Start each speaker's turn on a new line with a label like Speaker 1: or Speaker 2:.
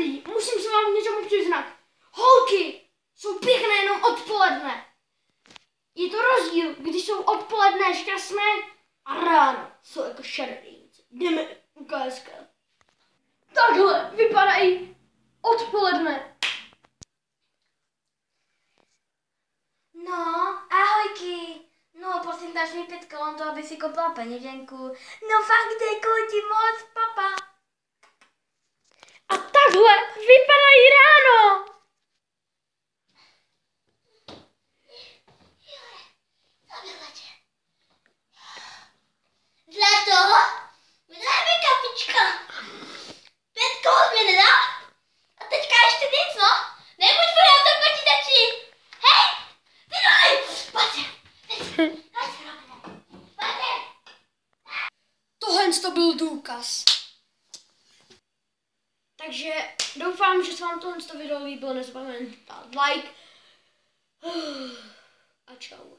Speaker 1: dobrý, musím se vám k něčemu přiznat. Holky jsou pěkné jenom odpoledne. Je to rozdíl, když jsou odpoledne šťastné a ráno jsou jako šarodejnice. Jdeme ukázka. Takhle vypadají odpoledne.
Speaker 2: No, ahojky. No, prosím, dáš mi 5 kolon to, aby si koupila peněženku. No fakt, děkuji ti moc, papa.
Speaker 1: A takhle vypadají ráno.
Speaker 2: Zlato, mi daj mi kapička. 5 kolon mi nedá? A teďka ještě nic, no? Nebuď pořád to počítači. Hej, ty doj, pojď.
Speaker 1: Tohle to byl důkaz. Takže doufám, že se vám tohle video líbilo. Nezapomeňte dát like. A čau.